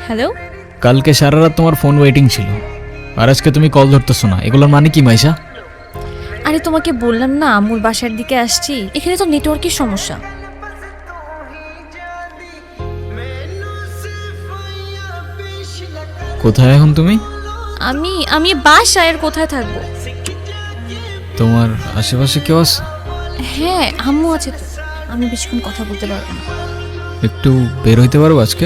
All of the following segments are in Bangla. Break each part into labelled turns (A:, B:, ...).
A: হ্যালো।
B: কালকে সারা রাত তোমার ফোন ওয়েটিং ছিল, আর আজকে তুমি কল ধরতেছো না, এগুলোর মানে কি মাইশা?
A: আরে তোমাকে বললাম না আমুর বাসার দিকে আসছি, এখানে তো নেটওয়ার্কের সমস্যা।
B: কোথায় এখন তুমি?
A: আমি আমি বাসায়, আর কোথায় থাকবো?
B: তোমার আশেপাশে কেউ আছে?
A: হ্যাঁ আম্মু আছে তো, আমি বেশিক্ষণ কথা বলতে পারবো না।
B: একটু বের হইতে পারবো আজকে?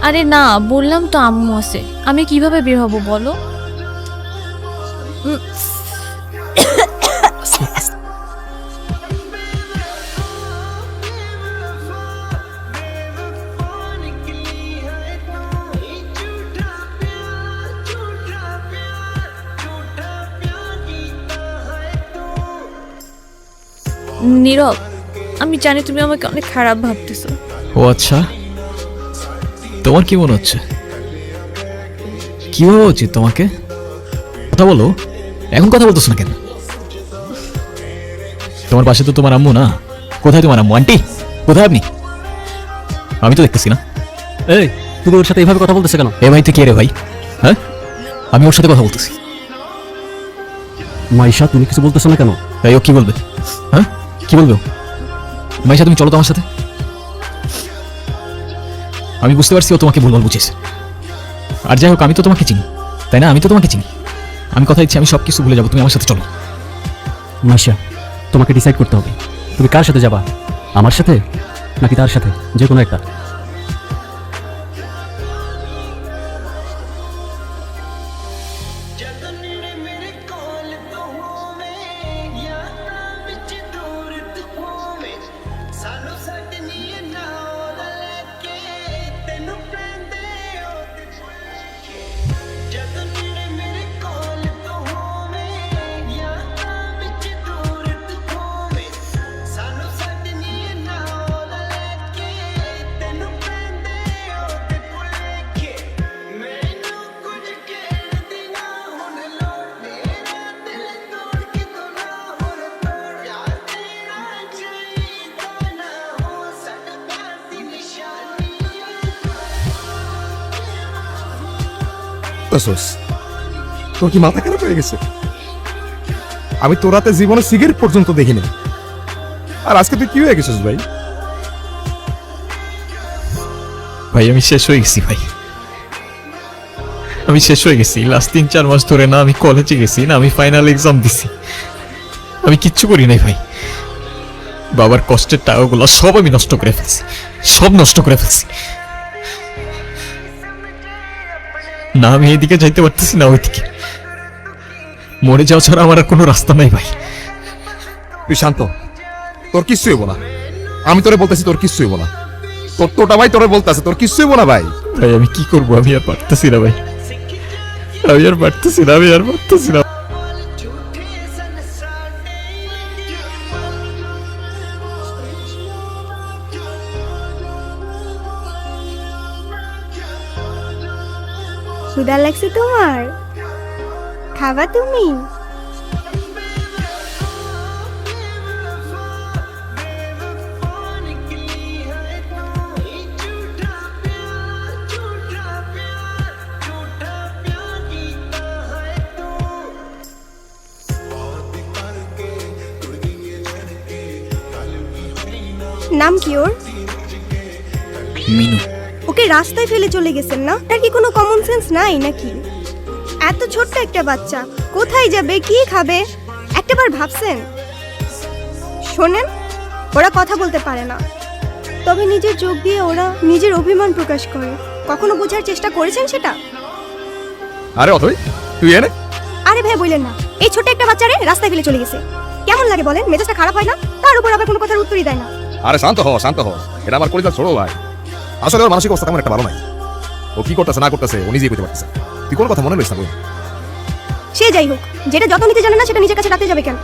A: আরে না, বললাম তো আম্মু আছে, আমি কিভাবে বের হব বলো? নীরব, আমি জানি তুমি আমাকে অনেক খারাপ ভাবতেছো।
B: ও আচ্ছা, তোমার কি মনে হচ্ছে? কি ভাবা উচিত তোমাকে? কথা বলো, এখন কথা বলতেছো না কেন? তোমার পাশে তো তোমার আম্মু না? কোথায় তোমার আম্মু? আন্টি কোথায় আপনি? আমি তো দেখতেছি না।
C: এই, তুমি ওর সাথে এইভাবে কথা বলতেছো কেন?
B: এ ভাই তুই কে রে ভাই? হ্যাঁ, আমি ওর সাথে কথা বলতেছি।
C: মাইশা, তুমি কিছু বলতেছো না কেন?
B: এই ও কি বলবে? হ্যাঁ, কি বলবে ও? মাইশা তুমি চলো তো আমার সাথে। আমি বুঝতে পারছি ও তোমাকে ভুলভাল বুঝেছে। আর যাই হোক, আমি তো তোমাকে চিনি, তাই না? আমি তো তোমাকে চিনি। আমি কথা দিচ্ছি, আমি সব কিছু ভুলে যাবো, তুমি আমার সাথে চলো।
C: মাইশা, তোমাকে ডিসাইড করতে হবে, তুমি কার সাথে যাবা, আমার সাথে নাকি তার সাথে, যে কোনো একটা।
D: তোর কি মাথা খারাপ হয়ে গেছে? আমি তোর রাতে জীবনে সিগারেট পর্যন্ত দেখিনি, আর আজকে তুই কি হয়ে গেছিস ভাই?
B: ভাই আমি শেষ হয়ে গেছি ভাই, আমি শেষ হয়ে গেছি। লাস্ট 3-4 মাস ধরে না আমি কলেজে গেছি, না আমি ফাইনাল এক্সাম দিছি, আমি কিচ্ছু করি নাই ভাই। বাবার কষ্টের টাকাগুলো সব আমি নষ্ট করে ফেলছি, সব নষ্ট করে ফেলছি। না আমি এইদিকে যাইতে পারতেছি না ওইদিকে, মরে যাওয়া ছাড়া আমার আর কোনো রাস্তা নাই ভাই।
D: তুই শান্ত, তোর কিচ্ছু হইব না। আমি তোরে বলতেছি তোর কিচ্ছু হইব না। তোর তোটা ভাই তোরে বলতেছে তোর কিচ্ছু হইব না ভাই।
B: ভাই আমি কি করবো? আমি আর পারতেছি না ভাই, আমি আর পারতেছি না, আমি আর পারতেছি না।
E: ক্ষুধা লাগছে তোমার? খাবা তুমি? নাম কি ওর?
B: মিনু।
E: ওকে রাস্তায় ফেলে চলে গেছেন না? তার কি কোনো কমন সেন্স নাই নাকি? এত ছোট্ট একটা বাচ্চা কোথায় যাবে, কি খাবে, একটাবার ভাবছেন? শোনেন, ওরা কথা বলতে পারে না, তবে নিজের চোখ দিয়ে ওরা নিজের অভিমান প্রকাশ করে। কখনো বোঝার চেষ্টা করেছেন সেটা?
D: আরে অথই, তুই এনে।
E: আরে ভাই বললেন না, এই ছোট্ট একটা বাচ্চারে রাস্তায় ফেলে চলে গেছে, কেমন লাগে বলেন? মেজাজটা খারাপ হয় না? তার উপর আবার কোনো কথার উত্তরই দেয় না।
D: আরে শান্ত হ, শান্ত হ। এটা আমার কলিজার ছোট ভাই। আসলে ওর মানসিক অবস্থা তেমন একটা ভালো নাই। ও কি করতেছে না করতেছে ও নিজেই বুঝতে পারতেছে। তুই কোন কথা মনে লইস না বই।
E: সে যাই হোক, যেটা যত্ন নিতে জানে না সেটা নিজের কাছে রাখতে যাবে কেন?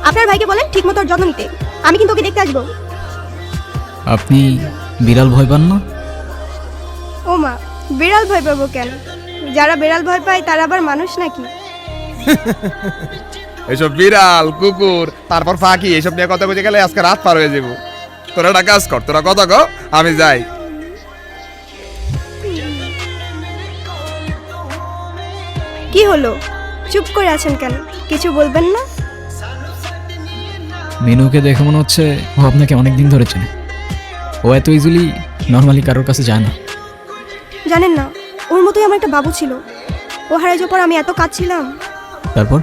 E: আপনার ভাইকে বলেন ঠিক মতো যত্ন নিতে, আমি কিন্তু ওকে দেখতে আসবো।
B: আপনি বিড়াল ভয় পান না?
E: ও মা, বিড়াল ভয় পাবো কেন? যারা বিড়াল ভয় পায় তারা আবার মানুষ নাকি?
D: এইসব বিড়াল কুকুর তারপর ফাঁকি এইসব নিয়ে কথা বলতে গেলে আজকে রাত পার হয়ে যাবো। তোরা একটা কাজ কর, তোরা কথা কর, আমি যাই।
E: কি হলো, চুপ করে আছেন কেন? কিছু বলবেন না?
C: মেনুকে দেখে মনে হচ্ছে ও আপনাকে অনেক দিন ধরে চেনে। ও এত ইজিলি নর্মালি কারোর কাছে যায় না।
E: জানেন না, ওর মতোই আমার একটা বাবু ছিল। ও হারিয়ে যাওয়ার পর আমি এত কাঁদছিলাম।
C: তারপর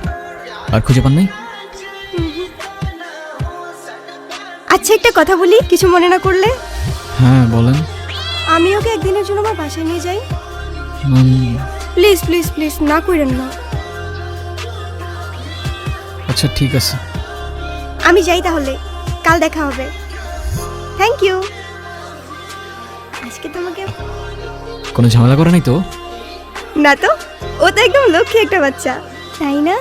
C: আর খুঁজে পান নাই?
E: আচ্ছা, একটা কথা বলি, কিছু মনে না করলে।
C: হ্যাঁ বলেন।
E: আমি ওকে একদিনের জন্য আমার বাসায় নিয়ে যাই।
C: উম,
E: প্লিজ প্লিজ প্লিজ, না করেন না।
C: আচ্ছা ঠিক আছে।
E: আমি যাই তাহলে, কাল দেখা হবে। Thank you. আজকে তোমাকে
C: কোনো ঝামেলা করে নাই তো?
E: না তো, ও তো একদম লক্ষ্মী একটা বাচ্চা, তাই না?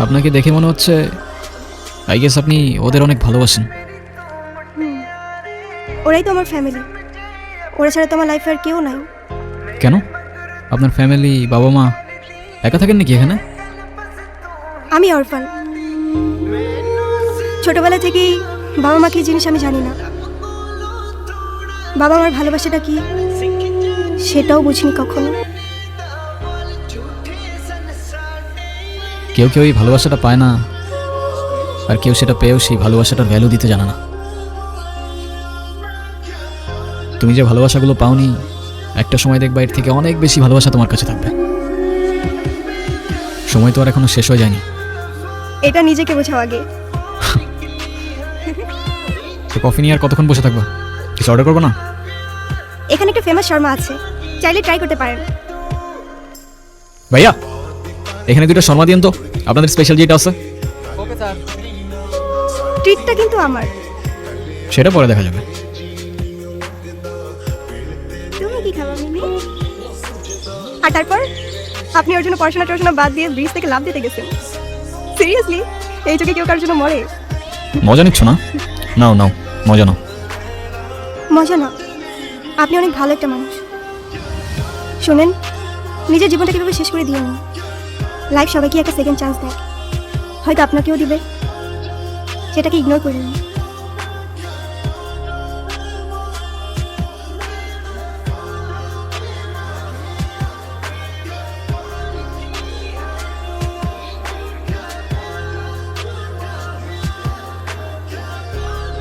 C: আপনাকে দেখে মনে হচ্ছে আই গেস আপনি ওদের অনেক ভালোবাসেন।
E: ওরাই তো আমার ফ্যামিলি। ওরা ছাড়া তো আমার লাইফে আর কেউ নাই।
C: কেন? আপনার ফ্যামিলি, বাবা মা একা থাকেন নাকি এখানে?
E: আমি অরফান। ছোটবেলা থেকেই বাবা মা কি জিনিস আমি জানি না। বাবা মার ভালোবাসাটা কি সেটাও বুঝিনি কখনো।
C: কেউ কেউ এই ভালোবাসাটা পায় না, আর কেউ সেটা পেয়েও সেই ভালোবাসাটার ভ্যালু দিতে জানে না। তুমি যে ভালোবাসাগুলো পাওনি, একটা সময় দেখবা এর থেকে অনেক বেশি ভালোবাসা তোমার কাছে থাকবে। সময় তো আর এখনো শেষ হয়ে যায়নি।
E: এটা নিজেকে বোঝাও আগে।
C: তো কফি নিয়ে আর কতক্ষণ বসে থাকবা? কিছু অর্ডার করবো না?
E: এখানে একটা ফেমাস শর্মা আছে, চাইলে ট্রাই করতে পারেন।
C: ভাইয়া এখানে দুটো শর্মা দিন তো, আপনাদের স্পেশাল যেটা আছে।
E: ট্রিটটা কিন্তু আমার।
C: সেটা পরে দেখা যাবে।
E: তুমি কি খাবা মিমি? আর তারপর আপনি ওর জন্য পড়াশোনা বাদ দিয়ে ব্রিজ থেকে লাফ দিতে গেছেন। সিরিয়াসলি, এই যুগে কেউ কারোর জন্য মরে?
C: মজা নিচ্ছ না? নাও নাও, মজা নাও।
E: মজা না, আপনি অনেক ভালো একটা মানুষ। শোনেন, নিজের জীবনটা কীভাবে শেষ করে দিও না। লাইফ সবাইকে একটা সেকেন্ড চান্স দেয়, হয়তো আপনাকেও দিবে। সেটাকে ইগনোর করেন না।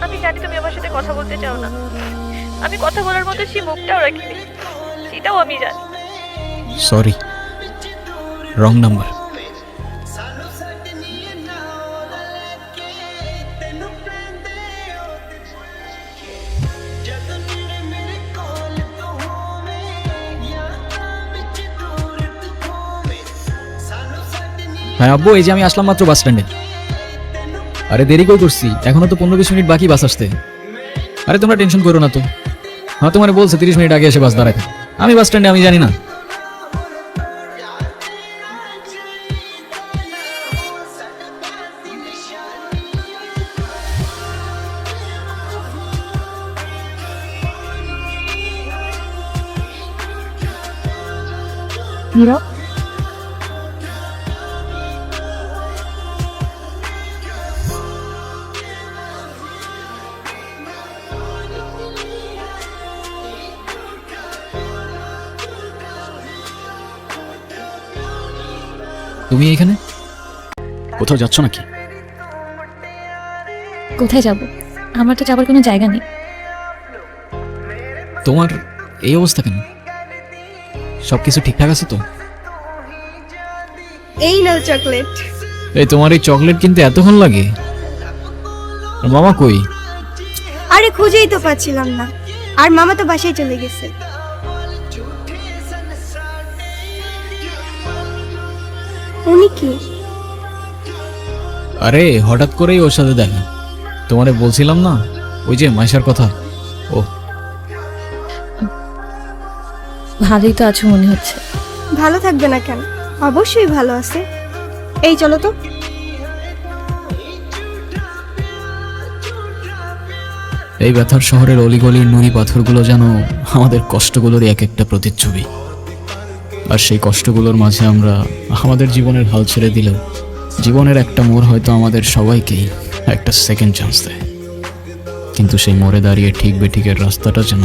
A: আমি জানি তুমি আমার সাথে কথা বলতে চাও না। আমি কথা বলার মতো সেই মুখটাও রাখিনি, সেটাও আমি জানি।
C: Sorry, wrong number. হ্যাঁ আব্বু, এই যে আমি আসলাম মাত্র বাস স্ট্যান্ডে। আরে দেরি কই করছি, এখনো তো 15-20 মিনিট বাকি বাস আসতে। আরে তোমরা টেনশন করো না তো। হ্যাঁ তোমার বলছে 30 মিনিট আগে এসে বাস দাঁড়াতে। আমি বাস স্ট্যান্ডে, আমি জানি না। তুমি এখানে কোথাও যাচ্ছ নাকি?
A: কোথায় যাব? আমার তো যাবার কোনো জায়গা নেই।
C: তোমার এই অবস্থা কেন? সবকিছু ঠিকঠাক আছে তো?
E: এই নাও চকলেট।
C: এই তোমার এই চকলেট কিনতে এতক্ষণ লাগে? আর মামা কই?
E: আরে খুঁজেই তো পাচ্ছিলাম না, আর মামা তো বাসায় চলে গেছে। উনি কি?
C: আরে হঠাৎ করেই ওর সাথে দেখা। তোমারে বলছিলাম না ওই যে মাইশার কথা। ও
A: ভালোই তো আছো মনে হচ্ছে।
E: ভালো থাকবে না কেন? অবশ্যই ভালো আছে। এই চলো তো।
C: এই ব্যথার শহরের অলিগলির নুড়ি পাথরগুলো যেন আমাদের কষ্টগুলোরই এক একটা প্রতিচ্ছবি। আর সেই কষ্টগুলোর মাঝে আমরা আমাদের জীবনের হাল ছেড়ে দিলেও জীবনের একটা মোড় হয়তো আমাদের সবাইকেই একটা সেকেন্ড চান্স দেয়। কিন্তু সেই মোড়ে দাঁড়িয়ে ঠিক বেঠিকের রাস্তাটা যেন